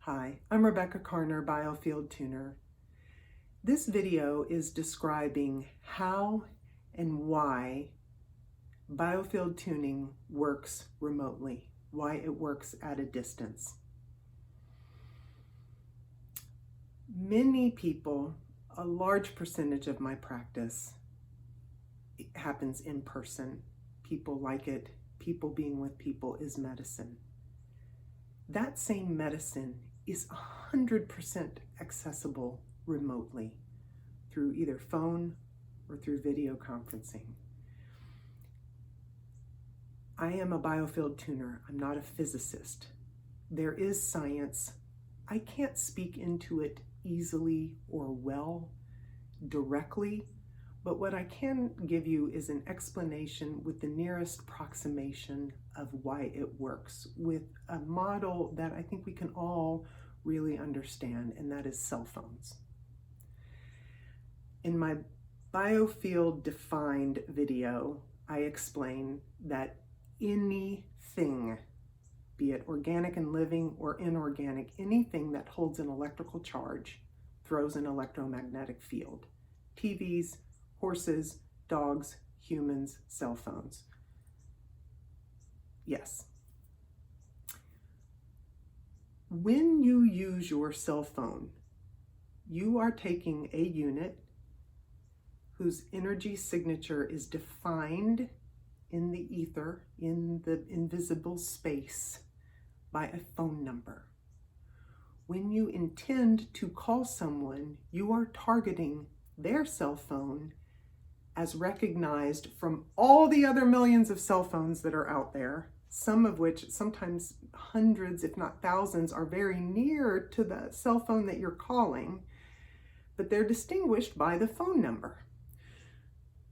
Hi, I'm Rebecca Carner, Biofield Tuner. This video is describing how and why Biofield Tuning works remotely, why it works at a distance. Many people, a large percentage of my practice happens in person. People like it. People being with people is medicine. That same medicine is 100% accessible remotely through either phone or through video conferencing. I am a biofield tuner. I'm not a physicist. There is science. I can't speak into it easily or well directly, but what I can give you is an explanation with the nearest approximation of why it works with a model that I think we can all really understand, and that is cell phones. In my biofield defined video, I explain that anything, be it organic and living or inorganic, anything that holds an electrical charge throws an electromagnetic field. TVs, horses, dogs, humans, cell phones. Yes. When you use your cell phone, you are taking a unit whose energy signature is defined in the ether, in the invisible space, by a phone number. When you intend to call someone, you are targeting their cell phone as recognized from all the other millions of cell phones that are out there, some of which, sometimes hundreds, if not thousands, are very near to the cell phone that you're calling, but they're distinguished by the phone number.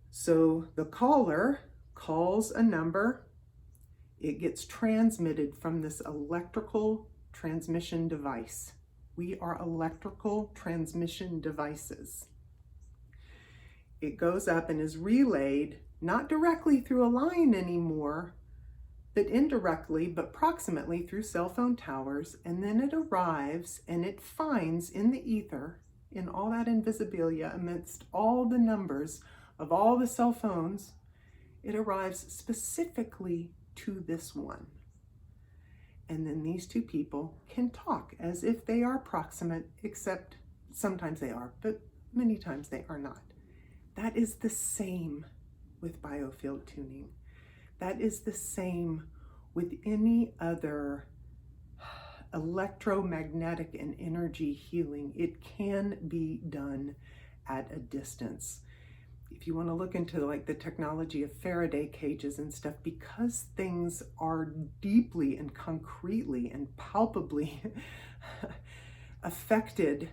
So the caller calls a number, it gets transmitted from this electrical transmission device. We are electrical transmission devices. It goes up and is relayed, not directly through a line anymore, but indirectly, but proximately through cell phone towers, and then it arrives and it finds in the ether, in all that invisibilia, amidst all the numbers of all the cell phones, it arrives specifically to this one. And then these two people can talk as if they are proximate, except sometimes they are, but many times they are not. That is the same with biofield tuning. That is the same with any other electromagnetic and energy healing. It can be done at a distance. If you want to look into like the technology of Faraday cages and stuff, because things are deeply and concretely and palpably affected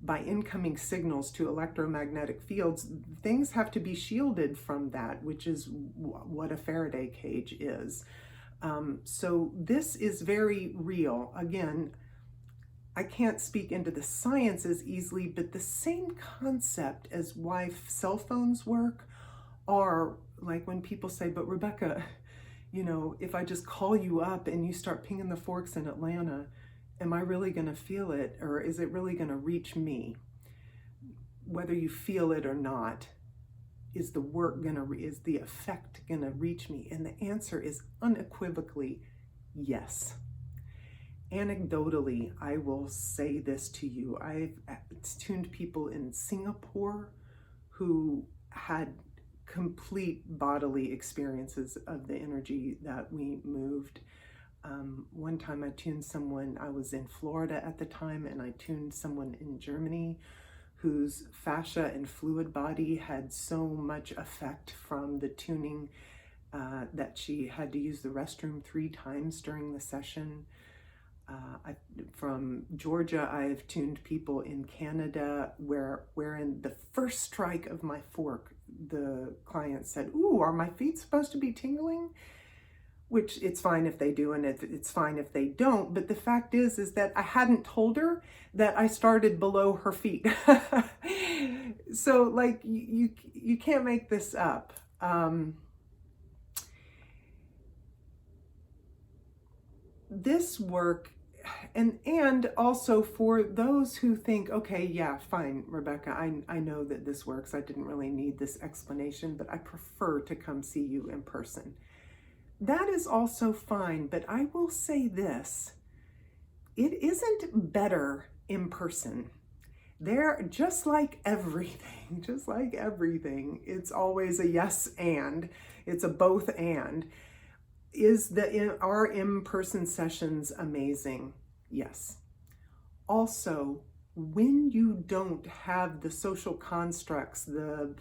by incoming signals to electromagnetic fields, things have to be shielded from that, which is what a Faraday cage is. So this is very real. Again, I can't speak into the science as easily, but the same concept as why cell phones work are like when people say, but Rebecca, you know, if I just call you up and you start pinging the forks in Atlanta, am I really going to feel it, or is it really going to reach me? Whether you feel it or not, is the is the effect going to reach me? And the answer is unequivocally yes. Anecdotally, I will say this to you. I've tuned people in Singapore who had complete bodily experiences of the energy that we moved. One time I tuned someone, I was in Florida at the time, and I tuned someone in Germany whose fascia and fluid body had so much effect from the tuning that she had to use the restroom 3 times during the session. From Georgia, I've tuned people in Canada wherein the first strike of my fork, the client said, "Ooh, are my feet supposed to be tingling?" Which it's fine if they do, and it's fine if they don't. But the fact is that I hadn't told her that I started below her feet. So like you can't make this up. This work And also for those who think, okay, yeah, fine, Rebecca, I know that this works. I didn't really need this explanation, but I prefer to come see you in person. That is also fine, but I will say this, it isn't better in person. They're just like everything, it's always a yes and, it's a both and. Are in-person sessions amazing? Yes. Also, when you don't have the social constructs, the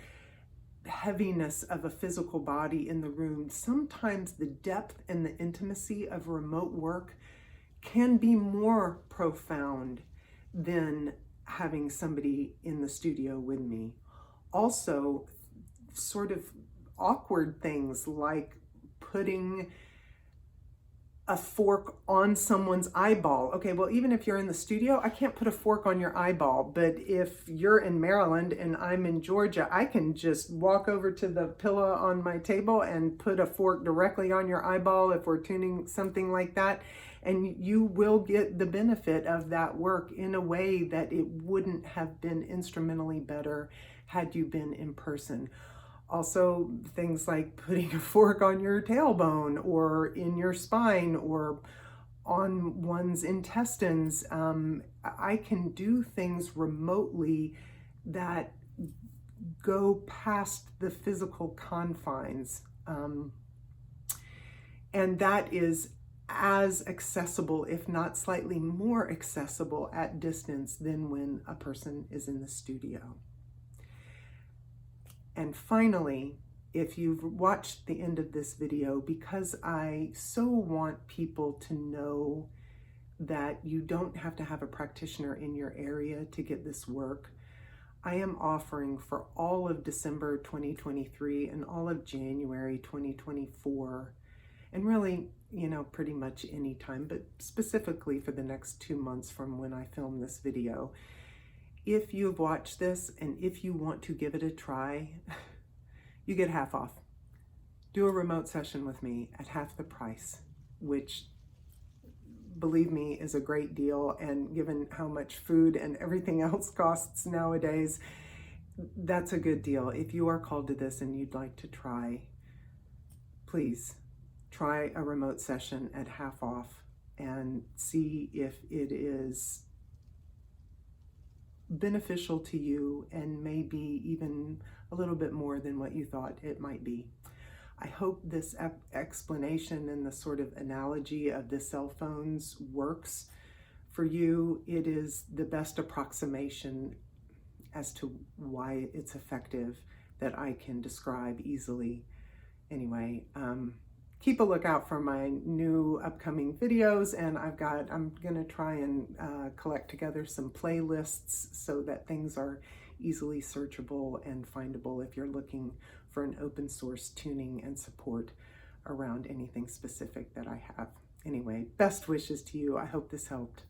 heaviness of a physical body in the room, sometimes the depth and the intimacy of remote work can be more profound than having somebody in the studio with me. Also, sort of awkward things like putting a fork on someone's eyeball. Okay, well, even if you're in the studio, I can't put a fork on your eyeball, but if you're in Maryland and I'm in Georgia, I can just walk over to the pillow on my table and put a fork directly on your eyeball if we're tuning something like that, and you will get the benefit of that work in a way that it wouldn't have been instrumentally better had you been in person. Also, things like putting a fork on your tailbone or in your spine or on one's intestines. I can do things remotely that go past the physical confines. And that is as accessible, if not slightly more accessible at distance than when a person is in the studio. And finally, if you've watched the end of this video, because I so want people to know that you don't have to have a practitioner in your area to get this work, I am offering for all of December 2023 and all of January 2024, and really, pretty much any time, but specifically for the next 2 months from when I film this video. If you've watched this and if you want to give it a try, you get half off. Do a remote session with me at half the price, which, believe me, is a great deal. And given how much food and everything else costs nowadays, that's a good deal. If you are called to this and you'd like to try, please try a remote session at half off and see if it is beneficial to you and maybe even a little bit more than what you thought it might be. I hope this explanation and the sort of analogy of the cell phones works for you. It is the best approximation as to why it's effective that I can describe easily. Anyway, keep a lookout for my new upcoming videos, and I'm gonna try and collect together some playlists so that things are easily searchable and findable if you're looking for an open source tuning and support around anything specific that I have. Anyway, best wishes to you. I hope this helped.